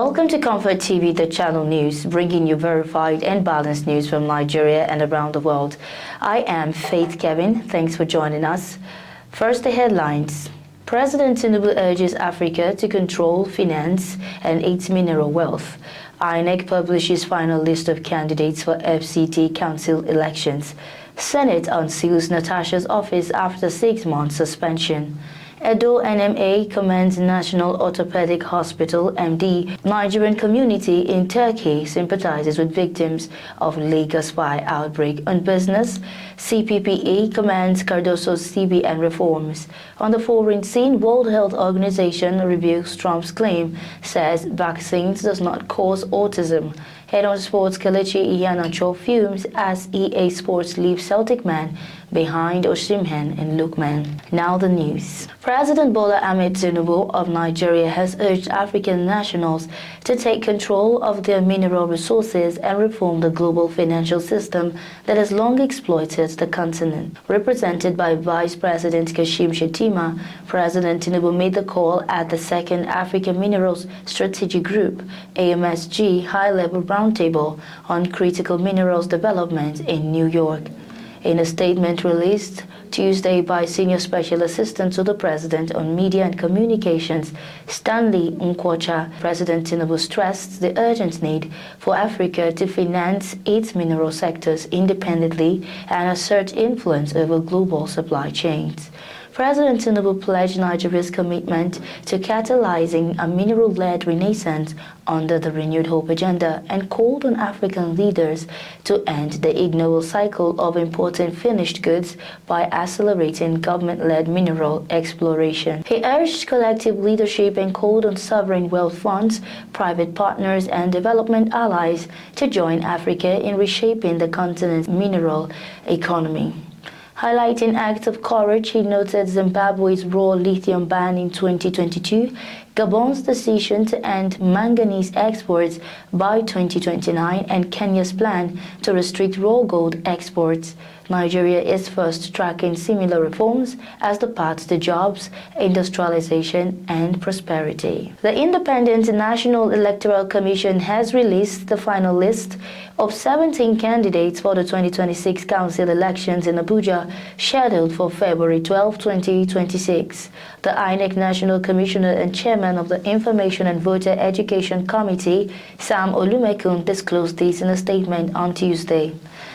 Welcome to ComfortTV.channel news, bringing you verified and balanced news from Nigeria and around the world. I am Faith Kevin. Thanks for joining us. First, the headlines. President Tinubu urges Africa to control finance and its mineral wealth. INEC publishes final list of candidates for FCT Council elections. Senate unseals Natasha's office after 6 months suspension. Edo NMA commends National Orthopedic Hospital MD. Nigerian community in Turkey sympathizes with victims of Lagos fire outbreak. On business, CPPA commends Cardoso's CBN reforms. On the foreign scene, World Health Organization rebukes Trump's claim, says vaccines does not cause autism. Head on sports, Kelechi Iheanacho fumes as EA Sports leaves Celtic man behind Osimhen and Lookman. Now the news. President Bola Ahmed Tinubu of Nigeria has urged African nationals to take control of their mineral resources and reform the global financial system that has long exploited the continent. Represented by Vice President Kashim Shettima, President Tinubu made the call at the Second African Minerals Strategic Group (AMSG) high-level roundtable on critical minerals development in New York. In a statement released Tuesday by Senior Special Assistant to the President on Media and Communications, Stanley Nkwocha, President Tinubu stressed the urgent need for Africa to finance its mineral sectors independently and assert influence over global supply chains. President Tinubu pledged Nigeria's commitment to catalyzing a mineral-led renaissance under the Renewed Hope agenda and called on African leaders to end the ignoble cycle of importing finished goods by accelerating government-led mineral exploration. He urged collective leadership and called on sovereign wealth funds, private partners, and development allies to join Africa in reshaping the continent's mineral economy. Highlighting acts of courage, he noted Zimbabwe's raw lithium ban in 2022, Gabon's decision to end manganese exports by 2029, and Kenya's plan to restrict raw gold exports. Nigeria is first tracking similar reforms as the path to jobs, industrialization, and prosperity. The Independent National Electoral Commission has released the final list of 17 candidates for the 2026 Council elections in Abuja, scheduled for February 12, 2026. The INEC National Commissioner and Chairman of the Information and Voter Education Committee, Sam Olumekun, disclosed this in a statement on Tuesday.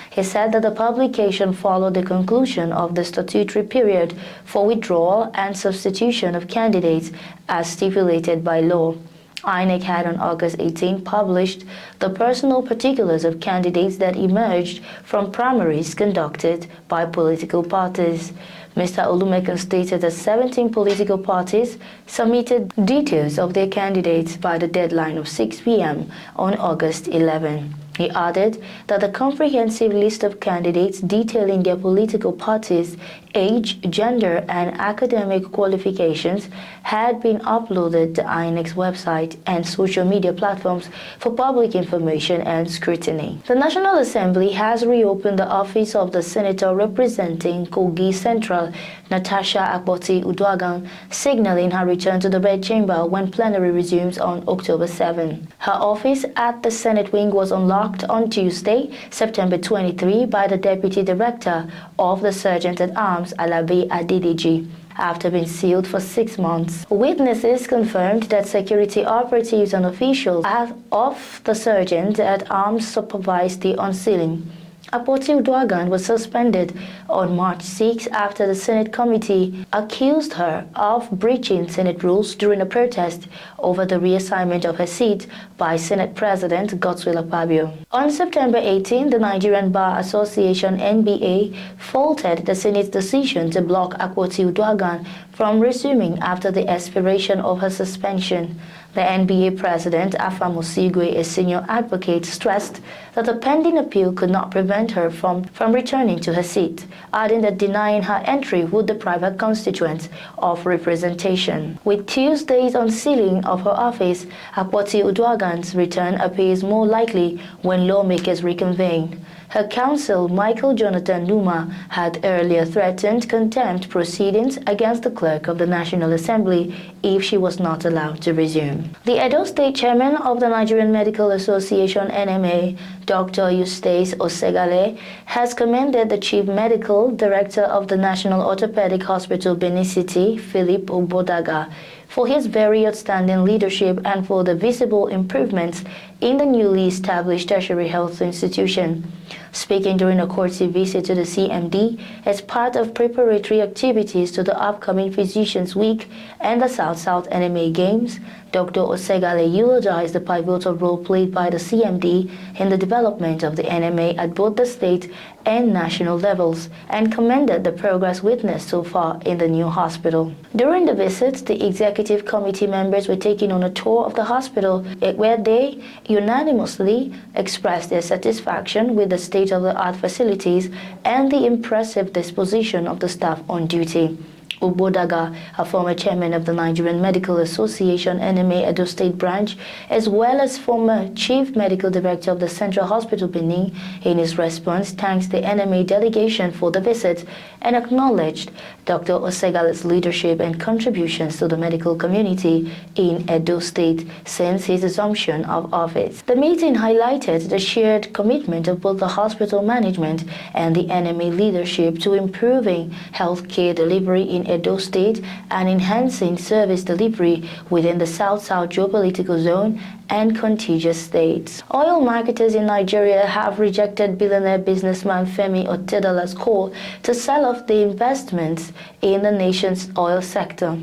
He said that the publication followed the conclusion of the statutory period for withdrawal and substitution of candidates as stipulated by law. INEC had on August 18 published the personal particulars of candidates that emerged from primaries conducted by political parties. Mr. Olumekun stated that 17 political parties submitted details of their candidates by the deadline of 6 p.m. on August 11. He added that the comprehensive list of candidates detailing their political parties, age, gender, and academic qualifications had been uploaded to INEC's website and social media platforms for public information and scrutiny. The National Assembly has reopened the office of the senator representing Kogi Central, Natasha Akpoti-Uduaghan, signaling her return to the Red Chamber when plenary resumes on October 7. Her office at the Senate wing was unlocked on Tuesday, September 23, by the Deputy Director of the Sergeant-at-Arms, Alabi Adedeji, after being sealed for 6 months. Witnesses confirmed that security operatives and officials of the Sergeant-at-Arms supervised the unsealing. Akpoti-Uduaghan was suspended on March 6 after the Senate committee accused her of breaching Senate rules during a protest over the reassignment of her seat by Senate President Godswill Akpabio. On September 18, the Nigerian Bar Association (NBA) faulted the Senate's decision to block Akpoti-Uduaghan from resuming after the expiration of her suspension. The NBA president, Afam Osigwe, a senior advocate, stressed that the pending appeal could not prevent her from returning to her seat, adding that denying her entry would deprive her constituents of representation. With Tuesday's unsealing of her office, Akpoti-Uduaghan's return appears more likely when lawmakers reconvene. Her counsel, Michael Jonathan Numa, had earlier threatened contempt proceedings against the clerk of the National Assembly if she was not allowed to resume. The Edo State Chairman of the Nigerian Medical Association (NMA), Dr. Eustace Osegale, has commended the Chief Medical Director of the National Orthopedic Hospital Benin City, Philip Obodaga, for his very outstanding leadership and for the visible improvements in the newly established tertiary health institution. Speaking during a courtesy visit to the CMD as part of preparatory activities to the upcoming Physicians Week and the South-South NMA Games, Dr. Osegale eulogized the pivotal role played by the CMD in the development of the NMA at both the state and national levels and commended the progress witnessed so far in the new hospital. During the visit, the executive committee members were taken on a tour of the hospital where they unanimously expressed their satisfaction with the state-of-the-art facilities and the impressive disposition of the staff on duty. Obodaga, a former chairman of the Nigerian Medical Association NMA Edo State Branch, as well as former chief medical director of the Central Hospital Benin, in his response thanks the NMA delegation for the visit and acknowledged Dr. Osegale's leadership and contributions to the medical community in Edo State since his assumption of office. The meeting highlighted the shared commitment of both the hospital management and the NMA leadership to improving healthcare delivery in Edo State and enhancing service delivery within the South-South geopolitical zone and contiguous states. Oil marketers in Nigeria have rejected billionaire businessman Femi Otedola's call to sell off the investments in the nation's oil sector.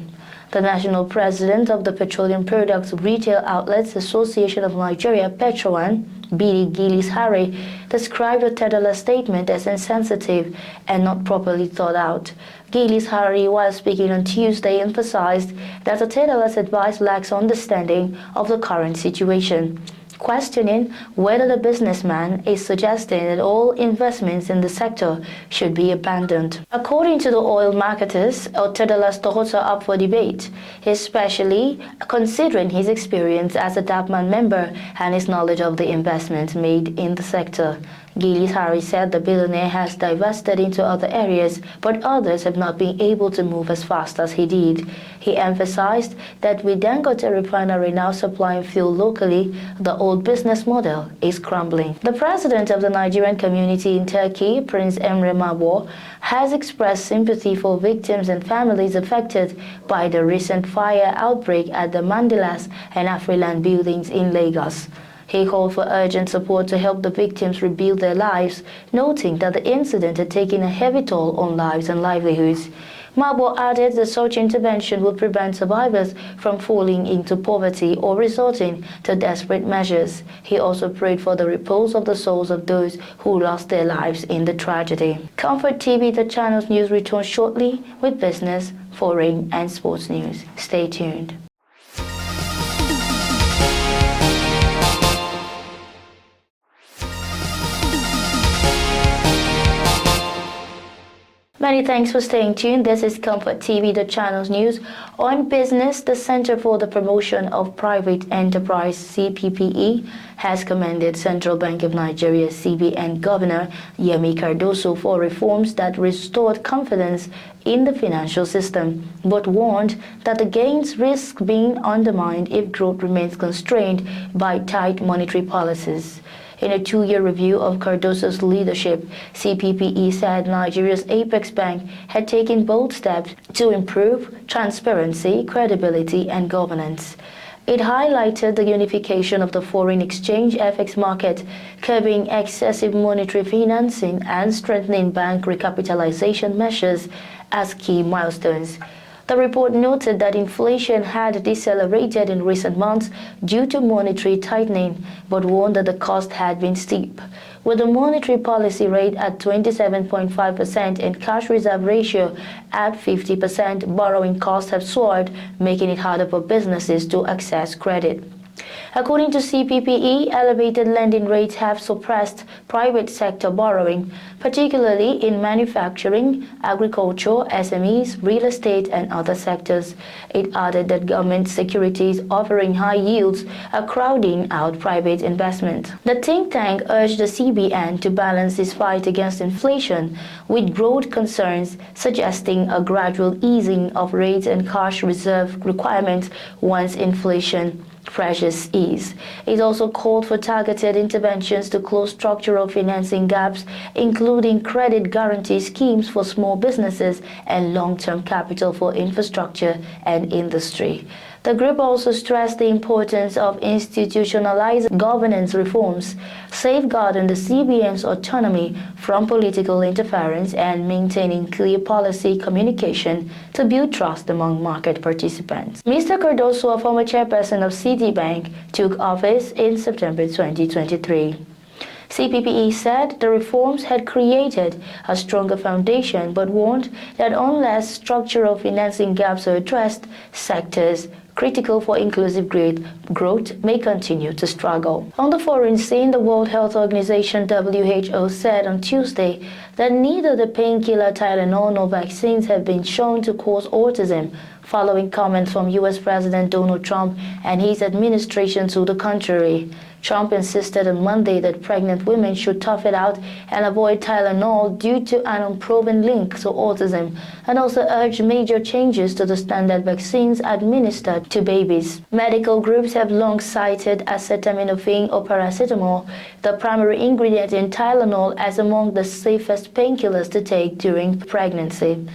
The national president of the Petroleum Products Retail Outlets Association of Nigeria, Petrowan, Bidi Gillis Harry, described Otedola's statement as insensitive and not properly thought out. Gillis Harry, while speaking on Tuesday, emphasized that Otedola's advice lacks understanding of the current situation, questioning whether the businessman is suggesting that all investments in the sector should be abandoned. According to the oil marketers, Otedola's thoughts are up for debate, especially considering his experience as a DAPMAN member and his knowledge of the investments made in the sector. Gillis Harry said the billionaire has divested into other areas, but others have not been able to move as fast as he did. He emphasized that with Dangote Refinery now supplying fuel locally, the old business model is crumbling. The president of the Nigerian community in Turkey, Prince Emre Mabo, has expressed sympathy for victims and families affected by the recent fire outbreak at the Mandilas and Afriland buildings in Lagos. He called for urgent support to help the victims rebuild their lives, noting that the incident had taken a heavy toll on lives and livelihoods. Mabo added that such intervention would prevent survivors from falling into poverty or resorting to desperate measures. He also prayed for the repose of the souls of those who lost their lives in the tragedy. Comfort TV, the channel's news, returns shortly with business, foreign, and sports news. Stay tuned. Many thanks for staying tuned. This is Comfort TV, the channel's news. On business, the Center for the Promotion of Private Enterprise, CPPE, has commended Central Bank of Nigeria, CBN Governor Yemi Cardoso for reforms that restored confidence in the financial system, but warned that the gains risk being undermined if growth remains constrained by tight monetary policies. In a two-year review of Cardoso's leadership, CPPE said Nigeria's Apex Bank had taken bold steps to improve transparency, credibility, and governance. It highlighted the unification of the foreign exchange FX market, curbing excessive monetary financing, and strengthening bank recapitalization measures as key milestones. The report noted that inflation had decelerated in recent months due to monetary tightening, but warned that the cost had been steep. With the monetary policy rate at 27.5% and cash reserve ratio at 50%, borrowing costs have soared, making it harder for businesses to access credit. According to CPPE, elevated lending rates have suppressed private sector borrowing, particularly in manufacturing, agriculture, SMEs, real estate, and other sectors. It added that government securities offering high yields are crowding out private investment. The think tank urged the CBN to balance its fight against inflation with broad concerns, suggesting a gradual easing of rates and cash reserve requirements once inflation pressures ease. It also called for targeted interventions to close structural financing gaps, including credit guarantee schemes for small businesses and long-term capital for infrastructure and industry. The group also stressed the importance of institutionalizing governance reforms, safeguarding the CBN's autonomy from political interference, and maintaining clear policy communication to build trust among market participants. Mr. Cardoso, a former chairperson of Citibank, took office in September 2023. CPPE said the reforms had created a stronger foundation but warned that unless structural financing gaps are addressed, sectors critical for inclusive growth may continue to struggle. On the foreign scene, the World Health Organization (WHO) said on Tuesday that neither the painkiller Tylenol nor vaccines have been shown to cause autism, following comments from U.S. President Donald Trump and his administration to the contrary. Trump insisted on Monday that pregnant women should tough it out and avoid Tylenol due to an unproven link to autism, and also urged major changes to the standard vaccines administered to babies. Medical groups have long cited acetaminophen or paracetamol, the primary ingredient in Tylenol, as among the safest painkillers to take during pregnancy.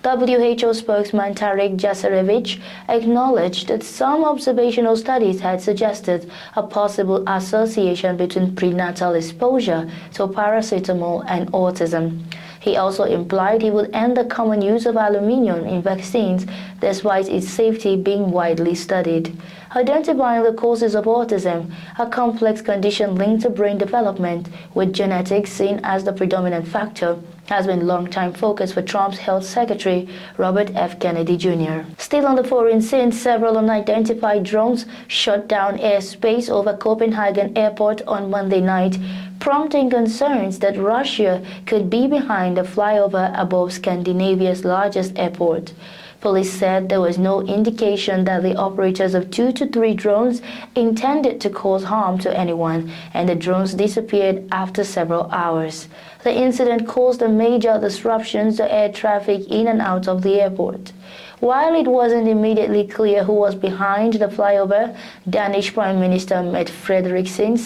WHO spokesman Tarik Jasarevic acknowledged that some observational studies had suggested a possible association between prenatal exposure to paracetamol and autism. He also implied he would end the common use of aluminium in vaccines, despite its safety being widely studied. Identifying the causes of autism, a complex condition linked to brain development, with genetics seen as the predominant factor, has been a long-time focus for Trump's health secretary, Robert F. Kennedy Jr. Still on the foreign scene, several unidentified drones shut down airspace over Copenhagen airport on Monday night, prompting concerns that Russia could be behind the flyover above Scandinavia's largest airport. Police said there was no indication that the operators of 2 to 3 drones intended to cause harm to anyone, and the drones disappeared after several hours. The incident caused a major disruption to air traffic in and out of the airport. While it wasn't immediately clear who was behind the flyover, Danish Prime Minister Mette Frederiksen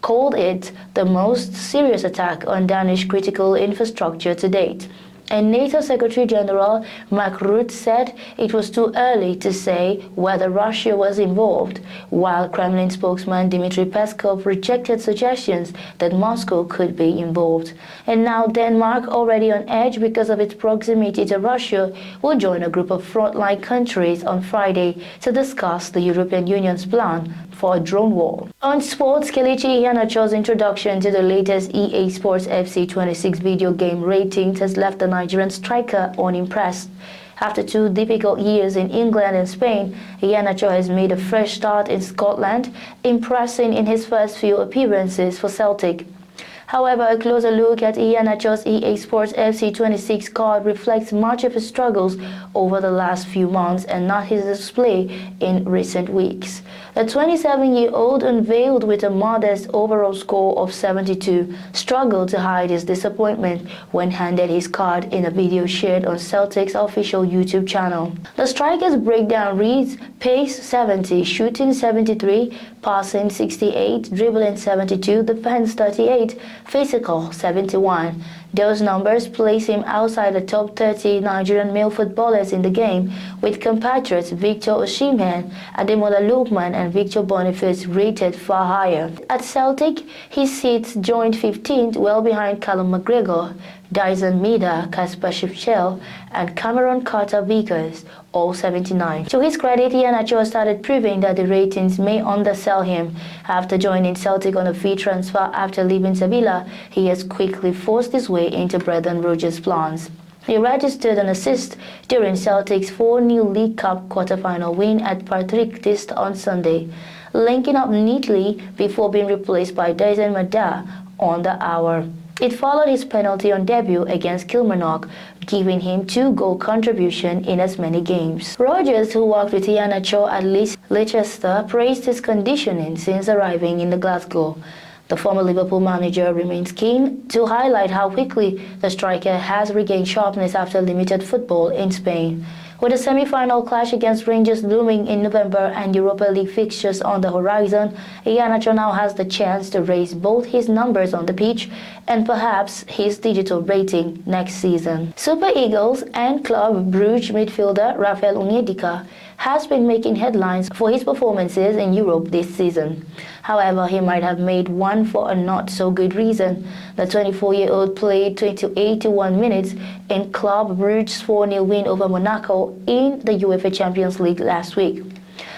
called it the most serious attack on Danish critical infrastructure to date. And NATO Secretary-General Mark Rutte said it was too early to say whether Russia was involved, while Kremlin spokesman Dmitry Peskov rejected suggestions that Moscow could be involved. And now Denmark, already on edge because of its proximity to Russia, will join a group of frontline countries on Friday to discuss the European Union's plan for a drone war. On sports, Kelechi Iheanacho's introduction to the latest EA Sports FC 26 video game ratings has left the Nigerian striker unimpressed. After 2 difficult years in England and Spain, Iheanacho has made a fresh start in Scotland, impressing in his first few appearances for Celtic. However, a closer look at Iheanacho's EA Sports FC 26 card reflects much of his struggles over the last few months and not his display in recent weeks. The 27-year-old, unveiled with a modest overall score of 72, struggled to hide his disappointment when handed his card in a video shared on Celtic's official YouTube channel. The striker's breakdown reads: pace 70, shooting 73, passing 68, dribbling 72, defense 38, physical 71. Those numbers place him outside the top 30 Nigerian male footballers in the game, with compatriots Victor Osimhen, Ademola Lookman and Victor Boniface rated far higher. At Celtic, he sits joint 15th, well behind Callum McGregor, Dyson Mida, Kasper Schmeichel, and Cameron Carter-Vickers, all 79. To his credit, Iheanacho started proving that the ratings may undersell him. After joining Celtic on a free transfer after leaving Sevilla, he has quickly forced his way into Brendan Rodgers' plans. He registered an assist during Celtic's 4-0 League Cup quarter-final win at Partick Thistle on Sunday. linking up neatly before being replaced by Dyson Mada on the hour. It followed his penalty on debut against Kilmarnock, giving him 2-goal contribution in as many games. Rogers, who worked with Iheanacho at Leicester, praised his conditioning since arriving in the Glasgow. The former Liverpool manager remains keen to highlight how quickly the striker has regained sharpness after limited football in Spain. With a semi-final clash against Rangers looming in November and Europa League fixtures on the horizon, Iheanacho now has the chance to raise both his numbers on the pitch and perhaps his digital rating next season. Super Eagles and Club Brugge midfielder Rafael Onyedika has been making headlines for his performances in Europe this season. However, he might have made one for a not-so-good reason. The 24-year-old played 81 minutes in Club Brugge's 4-0 win over Monaco in the UEFA Champions League last week.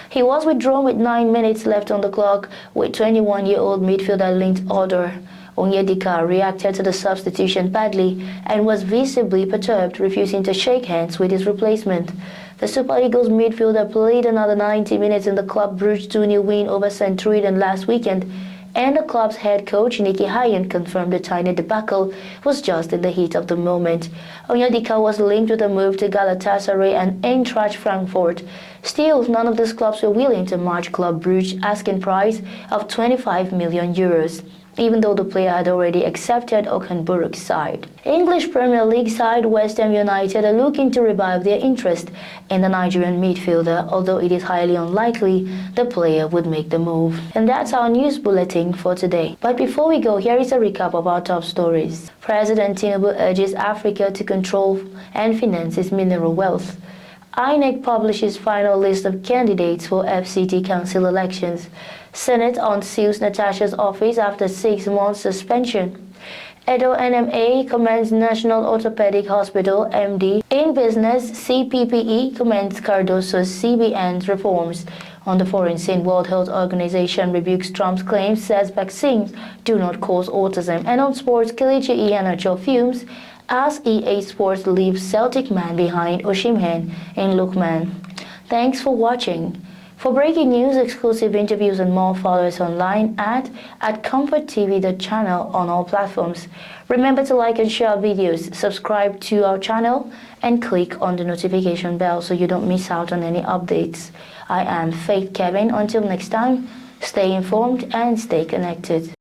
He was withdrawn with 9 minutes left on the clock with 21-year-old midfielder linked order. Onyedika reacted to the substitution badly and was visibly perturbed, refusing to shake hands with his replacement. The Super Eagles midfielder played another 90 minutes in the Club Brugge 2-0 win over St. Truiden last weekend, and the club's head coach Nicky Hyen confirmed the tiny debacle was just in the heat of the moment. Onyedika was linked with a move to Galatasaray and Eintracht Frankfurt. Still, none of these clubs were willing to match Club Brugge's asking price of 25 million euros. Even though the player had already accepted Okenburg's side. English Premier League side West Ham United are looking to revive their interest in the Nigerian midfielder, although it is highly unlikely the player would make the move. And that's our news bulletin for today. But before we go, here is a recap of our top stories. President Tinubu urges Africa to control and finance its mineral wealth. INEC publishes final list of candidates for FCT Council elections. Senate unseals Natasha's office after 6 months suspension. Edo NMA commends National Orthopedic Hospital MD in business. CPPE commends Cardoso's CBN reforms. On the foreign scene, World Health Organization rebukes Trump's claims, says vaccines do not cause autism. And on sports, Kelechi Iheanacho fumes as EA Sports leaves Celtic man behind Osimhen in Lookman. Thanks for watching. For breaking news, exclusive interviews and more, follow us online at ComfortTV.channel on all platforms. Remember to like and share our videos, subscribe to our channel, and click on the notification bell so you don't miss out on any updates. I am Faith Kevin. Until next time, stay informed and stay connected.